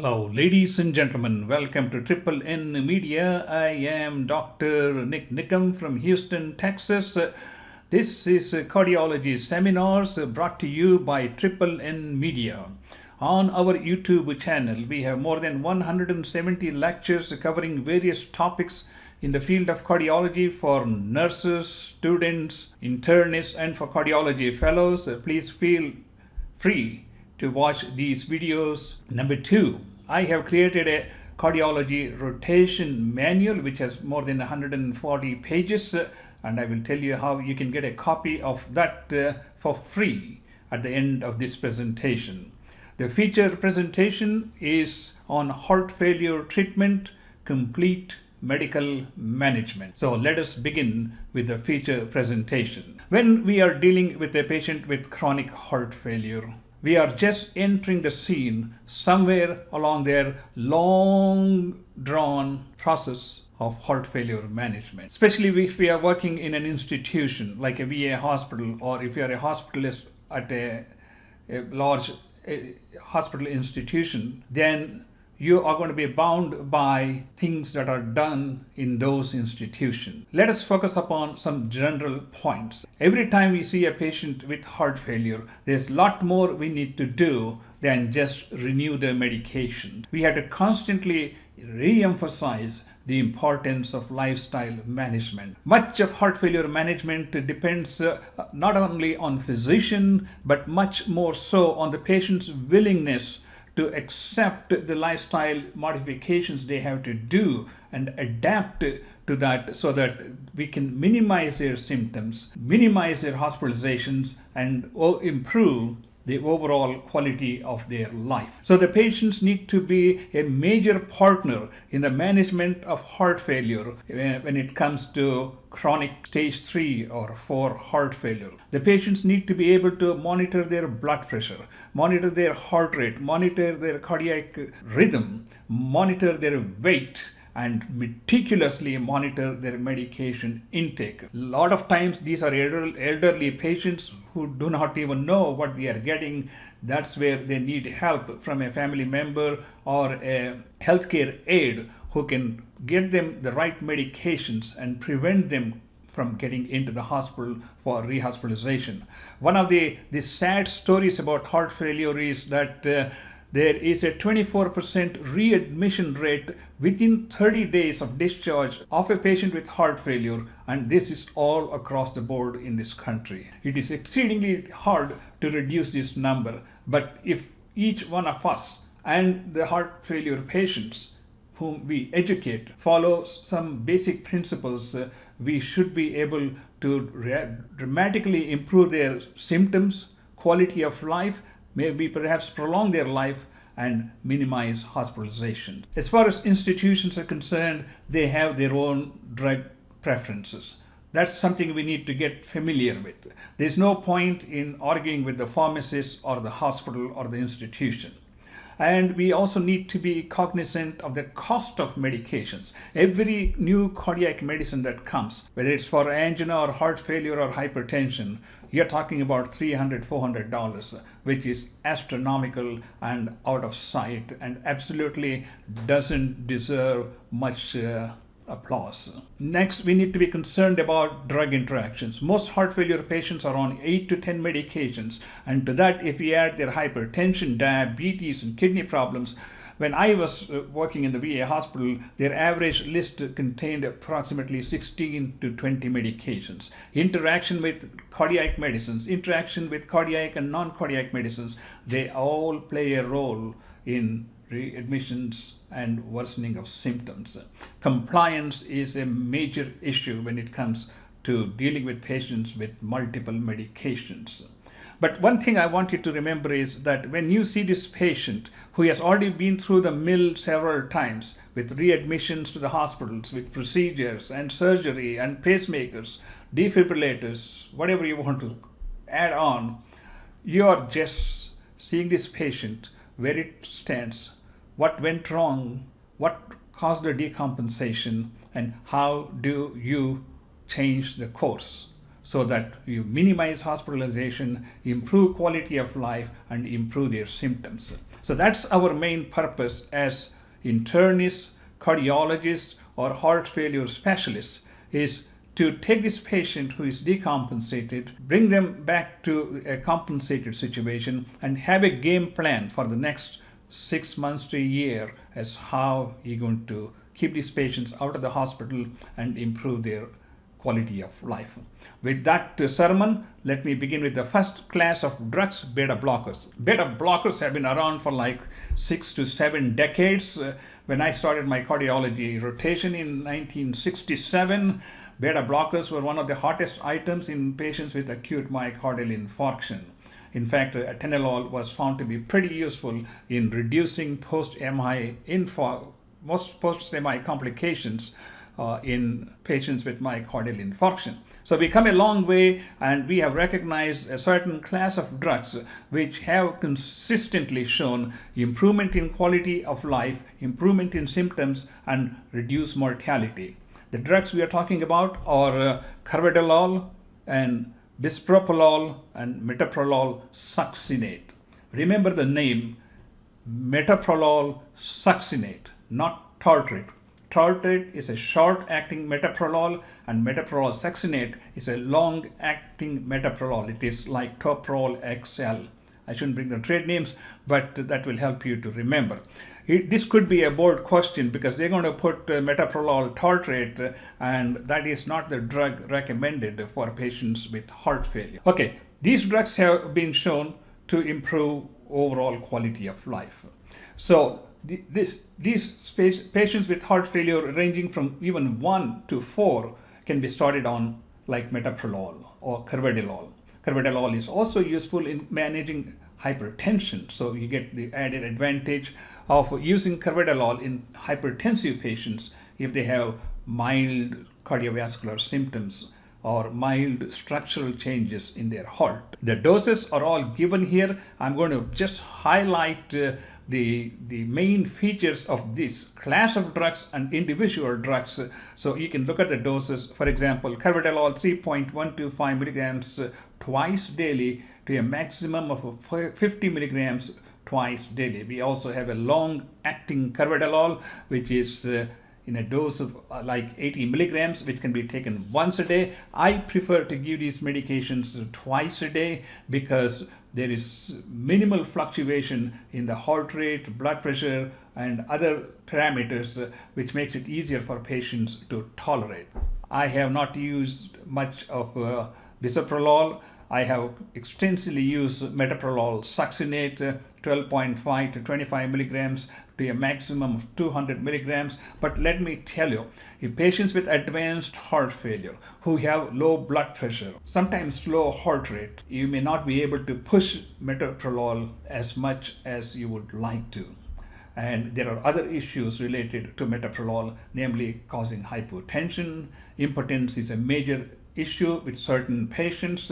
Hello, ladies and gentlemen. Welcome to Triple N Media. I am Dr. Nik Nikam from Houston, Texas. This is Cardiology Seminars brought to you by Triple N Media. On our YouTube channel, we have more than 170 lectures covering various topics in the field of cardiology for nurses, students, internists, and for cardiology fellows. Please feel free to watch these videos. Number two, I have created a cardiology rotation manual which has more than 140 pages, and I will tell you how you can get a copy of that for free at the end of this presentation. The featured presentation is on heart failure treatment, complete medical management. So let us begin with the feature presentation. When we are dealing with a patient with chronic heart failure, we are just entering the scene somewhere along their long drawn process of heart failure management. Especially if we are working in an institution like a VA hospital, or if you are a hospitalist at a large hospital institution, then you are going to be bound by things that are done in those institutions. Let us focus upon some general points. Every time we see a patient with heart failure, there's a lot more we need to do than just renew their medication. We have to constantly re-emphasize the importance of lifestyle management. Much of heart failure management depends not only on physician, but much more so on the patient's willingness to accept the lifestyle modifications they have to do and adapt to that, so that we can minimize their symptoms, minimize their hospitalizations, and improve the overall quality of their life. So the patients need to be a major partner in the management of heart failure when it comes to chronic stage 3 or 4 heart failure. The patients need to be able to monitor their blood pressure, monitor their heart rate, monitor their cardiac rhythm, monitor their weight, and meticulously monitor their medication intake. A lot of times these are elderly patients who do not even know what they are getting. That's where they need help from a family member or a healthcare aide who can get them the right medications and prevent them from getting into the hospital for rehospitalization. One of the sad stories about heart failure is that there is a 24% readmission rate within 30 days of discharge of a patient with heart failure, and this is all across the board in this country. It is exceedingly hard to reduce this number, but if each one of us and the heart failure patients whom we educate follow some basic principles, we should be able to dramatically improve their symptoms, quality of life, maybe perhaps prolong their life, and minimize hospitalization. As far as institutions are concerned, they have their own drug preferences. That's something we need to get familiar with. There's no point in arguing with the pharmacist or the hospital or the institution. And we also need to be cognizant of the cost of medications. Every new cardiac medicine that comes, whether it's for angina or heart failure or hypertension, you're talking about $300, $400, which is astronomical and out of sight and absolutely doesn't deserve much applause. Next, we need to be concerned about drug interactions. Most heart failure patients are on 8 to 10 medications, and to that, if we add their hypertension, diabetes, and kidney problems, when I was working in the VA hospital, their average list contained approximately 16 to 20 medications. Interaction with cardiac medicines, interaction with cardiac and non-cardiac medicines, they all play a role in readmissions and worsening of symptoms. Compliance is a major issue when it comes to dealing with patients with multiple medications. But one thing I want you to remember is that when you see this patient who has already been through the mill several times with readmissions to the hospitals, with procedures and surgery and pacemakers, defibrillators, whatever you want to add on, you are just seeing this patient where it stands, what went wrong, what caused the decompensation, and how do you change the course. so that you minimize hospitalization, improve quality of life, and improve their symptoms. So that's our main purpose as internists, cardiologists, or heart failure specialists, is to take this patient who is decompensated, bring them back to a compensated situation, and have a game plan for the next 6 months to a year as how you're going to keep these patients out of the hospital and improve their quality of life. With that sermon, let me begin with the first class of drugs, beta blockers. Beta blockers have been around for like 6 to 7 decades. When I started my cardiology rotation in 1967, beta blockers were one of the hottest items in patients with acute myocardial infarction. In fact, atenolol was found to be pretty useful in reducing post-MI complications in patients with myocardial infarction. So we come a long way, and we have recognized a certain class of drugs which have consistently shown improvement in quality of life, improvement in symptoms, and reduced mortality. The drugs we are talking about are carvedilol and bisoprolol and metoprolol succinate. Remember the name, metoprolol succinate, not tartrate. Tartrate is a short-acting metoprolol, and metoprolol succinate is a long-acting metoprolol. It is like Toprol XL. I shouldn't bring the trade names, but that will help you to remember. This could be a board question because they're going to put metoprolol tartrate, and that is not the drug recommended for patients with heart failure. Okay, these drugs have been shown to improve overall quality of life. So these patients with heart failure ranging from even 1 to 4 can be started on like metoprolol or carvedilol. Carvedilol is also useful in managing hypertension, so you get the added advantage of using carvedilol in hypertensive patients if they have mild cardiovascular symptoms or mild structural changes in their heart. The doses are all given here. I'm going to just highlight the main features of this class of drugs and individual drugs, so you can look at the doses. For example, carvedilol 3.125 milligrams twice daily to a maximum of 50 milligrams twice daily. We also have a long-acting carvedilol, which is in a dose of like 80 milligrams, which can be taken once a day. I prefer to give these medications twice a day because there is minimal fluctuation in the heart rate, blood pressure, and other parameters, which makes it easier for patients to tolerate. I have not used much of bisoprolol. I have extensively used metoprolol succinate, 12.5 to 25 milligrams to a maximum of 200 milligrams. But let me tell you, if patients with advanced heart failure who have low blood pressure, sometimes slow heart rate, you may not be able to push metoprolol as much as you would like to. And there are other issues related to metoprolol, namely causing hypotension. Impotence is a major issue with certain patients.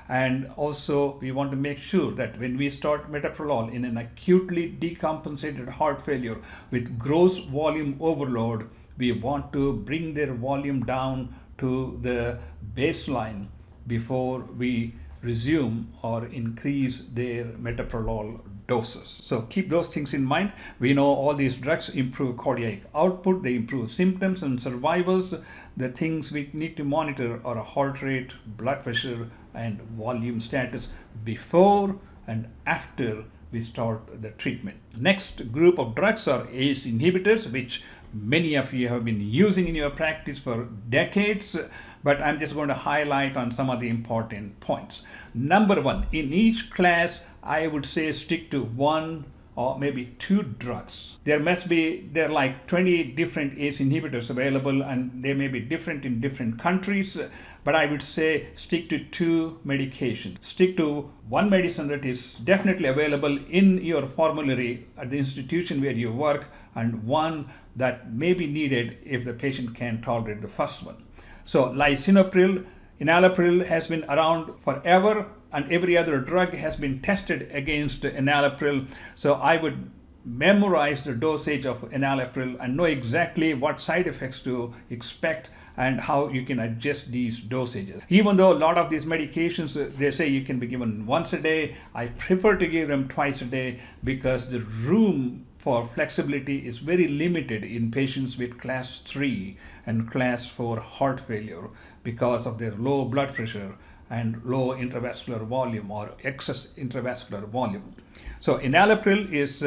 And also, we want to make sure that when we start metoprolol in an acutely decompensated heart failure with gross volume overload, we want to bring their volume down to the baseline before we resume or increase their metoprolol doses. So keep those things in mind. We know all these drugs improve cardiac output, they improve symptoms and survivals. The things we need to monitor are heart rate, blood pressure, and volume status before and after we start the treatment. Next group of drugs are ACE inhibitors, which many of you have been using in your practice for decades, but I'm just going to highlight on some of the important points. Number one, in each class, I would say stick to 1 or maybe 2 drugs. There are like 20 different ACE inhibitors available, and they may be different in different countries, but I would say stick to 2 medications. Stick to one medicine that is definitely available in your formulary at the institution where you work, and one that may be needed if the patient can't tolerate the first one. So lisinopril, enalapril has been around forever, and every other drug has been tested against enalapril. So I would memorize the dosage of enalapril and know exactly what side effects to expect and how you can adjust these dosages. Even though a lot of these medications, they say you can be given once a day, I prefer to give them twice a day because the room for flexibility is very limited in patients with class 3 and class 4 heart failure because of their low blood pressure and low intravascular volume or excess intravascular volume. So enalapril is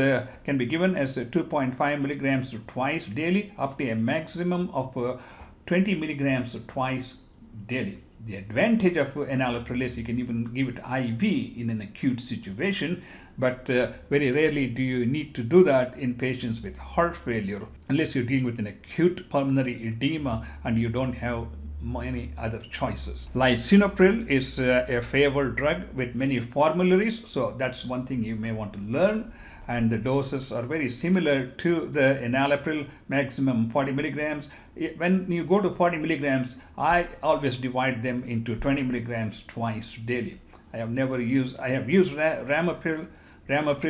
can be given as 2.5 milligrams twice daily up to a maximum of 20 milligrams twice daily. The advantage of enalapril is you can even give it IV in an acute situation, but very rarely do you need to do that in patients with heart failure unless you're dealing with an acute pulmonary edema and you don't have many other choices. Lisinopril is a favored drug with many formularies, so that's one thing you may want to learn. And the doses are very similar to the enalapril, maximum 40 milligrams. When you go to 40 milligrams, I always divide them into 20 milligrams twice daily. I have used Ramipril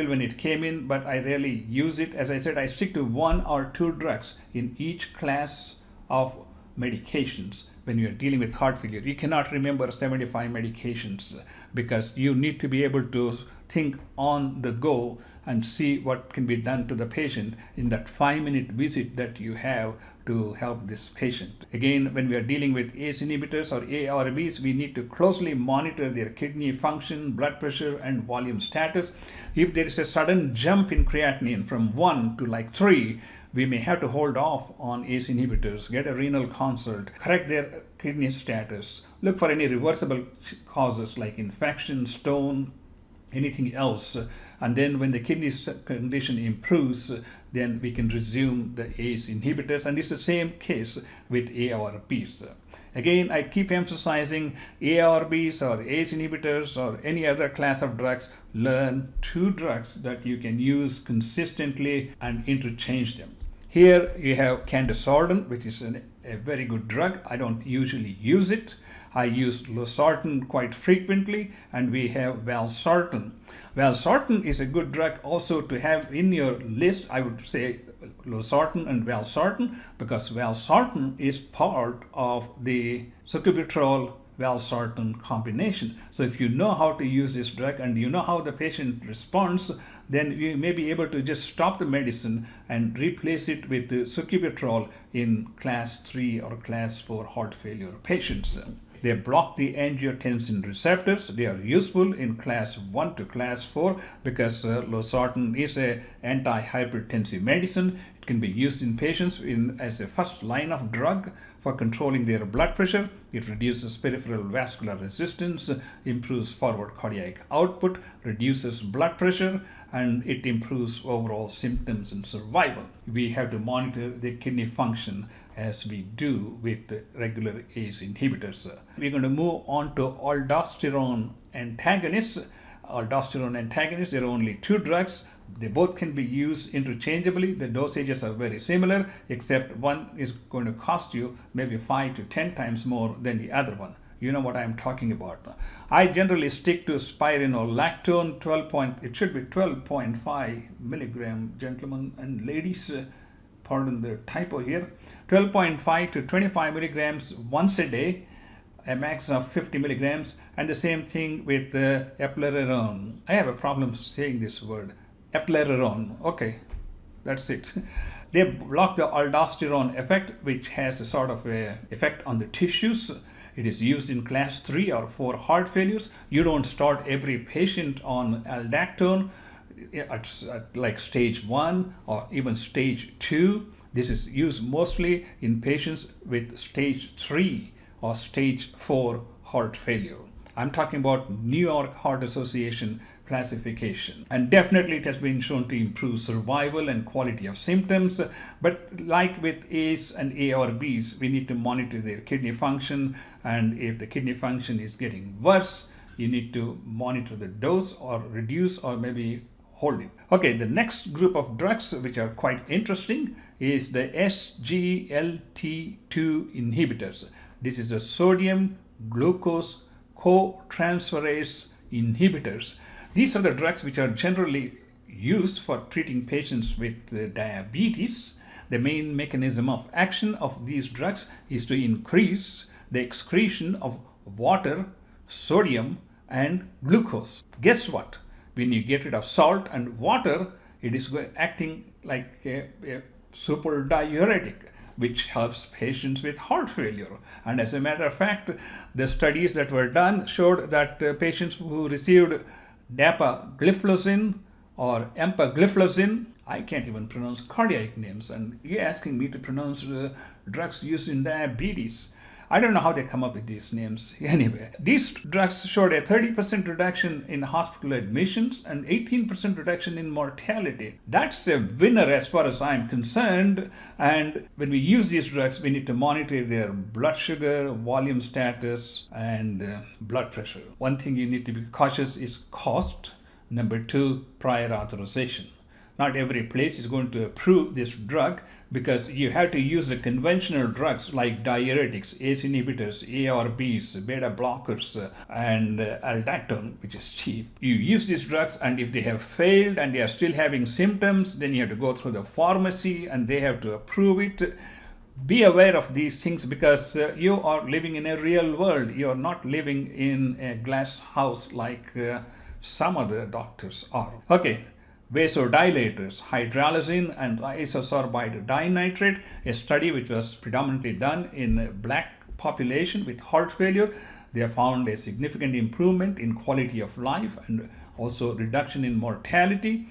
when it came in, but I rarely use it. As I said, I stick to 1 or 2 drugs in each class of medications. When you're dealing with heart failure, you cannot remember 75 medications because you need to be able to think on the go and see what can be done to the patient in that 5-minute visit that you have to help this patient. Again, when we are dealing with ACE inhibitors or ARBs, we need to closely monitor their kidney function, blood pressure, and volume status. If there is a sudden jump in creatinine from 1 to like 3, we may have to hold off on ACE inhibitors, get a renal consult, correct their kidney status, look for any reversible causes like infection, stone, anything else. And then when the kidney condition improves, then we can resume the ACE inhibitors. And it's the same case with ARBs. Again, I keep emphasizing ARBs or ACE inhibitors or any other class of drugs, learn 2 drugs that you can use consistently and interchange them. Here you have candesartan, which is a very good drug. I don't usually use it. I use losartan quite frequently, and we have valsartan. Valsartan is a good drug also to have in your list. I would say losartan and valsartan because valsartan is part of the sacubitril valsartan combination. So if you know how to use this drug and you know how the patient responds, then you may be able to just stop the medicine and replace it with the sacubitril in class 3 or class 4 heart failure patients. They block the angiotensin receptors. They are useful in class 1 to class 4 because losartan is an antihypertensive medicine. It can be used in patients as a first line of drug for controlling their blood pressure. It reduces peripheral vascular resistance, improves forward cardiac output, reduces blood pressure, and it improves overall symptoms and survival. We have to monitor the kidney function as we do with the regular ACE inhibitors. We're going to move on to aldosterone antagonists. Aldosterone antagonists, there are only 2 drugs. They both can be used interchangeably. The dosages are very similar, except one is going to cost you maybe 5 to 10 times more than the other one. You know what I'm talking about. I generally stick to spironolactone, it should be 12.5 milligram, gentlemen and ladies. Pardon the typo here. 12.5 to 25 milligrams once a day, a max of 50 milligrams, and the same thing with the eplerenone. I have a problem saying this word, eplerenone. Okay, that's it. They block the aldosterone effect, which has a sort of a effect on the tissues. It is used in class 3 or 4 heart failures. You don't start every patient on aldactone at like stage 1 or even stage 2. This is used mostly in patients with stage 3 or stage 4 heart failure. I'm talking about New York Heart Association classification. And definitely it has been shown to improve survival and quality of symptoms. But like with ACE and ARBs, we need to monitor their kidney function. And if the kidney function is getting worse, you need to monitor the dose or reduce or maybe hold it. Okay, the next group of drugs which are quite interesting is the SGLT2 inhibitors. This is the sodium glucose cotransferase inhibitors. These are the drugs which are generally used for treating patients with diabetes. The main mechanism of action of these drugs is to increase the excretion of water, sodium, and glucose. Guess what? When you get rid of salt and water, it is acting like a super diuretic, which helps patients with heart failure. And as a matter of fact, the studies that were done showed that patients who received dapagliflozin or empagliflozin, I can't even pronounce cardiac names, and you're asking me to pronounce drugs used in diabetes. I don't know how they come up with these names. Anyway, these drugs showed a 30% reduction in hospital admissions and 18% reduction in mortality. That's a winner as far as I'm concerned. And when we use these drugs, we need to monitor their blood sugar, volume status, and blood pressure. One thing you need to be cautious is cost. Number two, prior authorization. Not every place is going to approve this drug because you have to use the conventional drugs like diuretics, ACE inhibitors, ARBs, beta blockers, and aldosterone, which is cheap. You use these drugs, and if they have failed and they are still having symptoms, then you have to go through the pharmacy and they have to approve it. Be aware of these things because you are living in a real world. You are not living in a glass house like some other doctors are. Okay. Vasodilators, hydralazine and isosorbide dinitrate, a study which was predominantly done in a black population with heart failure. They have found a significant improvement in quality of life and also reduction in mortality.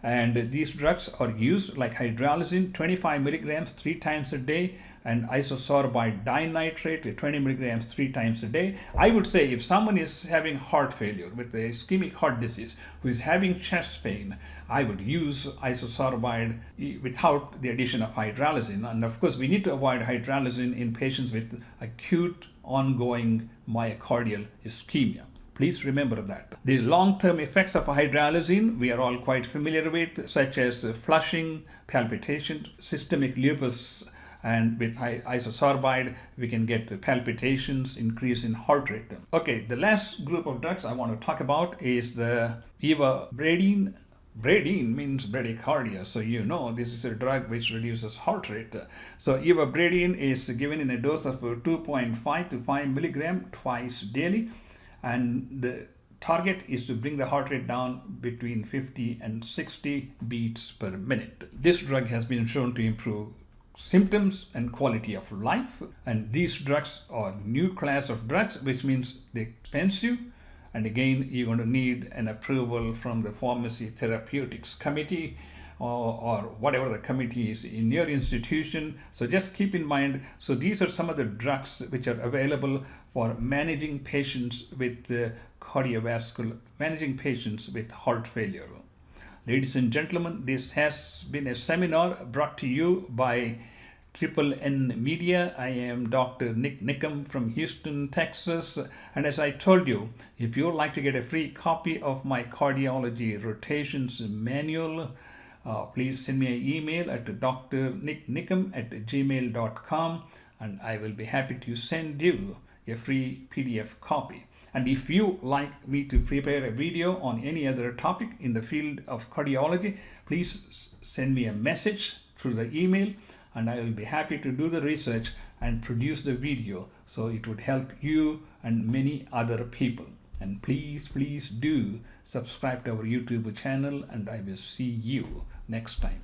And these drugs are used like hydralazine, 25 milligrams 3 times a day, and isosorbide dinitrate, 20 milligrams 3 times a day. I would say if someone is having heart failure with a ischemic heart disease, who is having chest pain, I would use isosorbide without the addition of hydralazine. And of course, we need to avoid hydralazine in patients with acute ongoing myocardial ischemia. Please remember that. The long-term effects of hydralazine we are all quite familiar with, such as flushing, palpitation, systemic lupus, and with isosorbide we can get palpitations, increase in heart rate. Okay, the last group of drugs I want to talk about is the ivabradine. Bradine means bradycardia, so you know this is a drug which reduces heart rate. So ivabradine is given in a dose of 2.5 to 5 milligram twice daily, and the target is to bring the heart rate down between 50 and 60 beats per minute. This drug has been shown to improve symptoms and quality of life, and these drugs are new class of drugs, which means they're expensive, and again you're going to need an approval from the Pharmacy Therapeutics Committee or whatever the committee is in your institution. So just keep in mind, so these are some of the drugs which are available for managing patients with managing patients with heart failure. Ladies and gentlemen, this has been a seminar brought to you by NNN Media. I am Dr. Nik Nikam from Houston, Texas. And as I told you, if you would like to get a free copy of my cardiology rotations manual, please send me an email at drniknikam@gmail.com, and I will be happy to send you a free PDF copy. And if you like me to prepare a video on any other topic in the field of cardiology, please send me a message through the email, and I will be happy to do the research and produce the video so it would help you and many other people. And please do subscribe to our YouTube channel, and I will see you next time.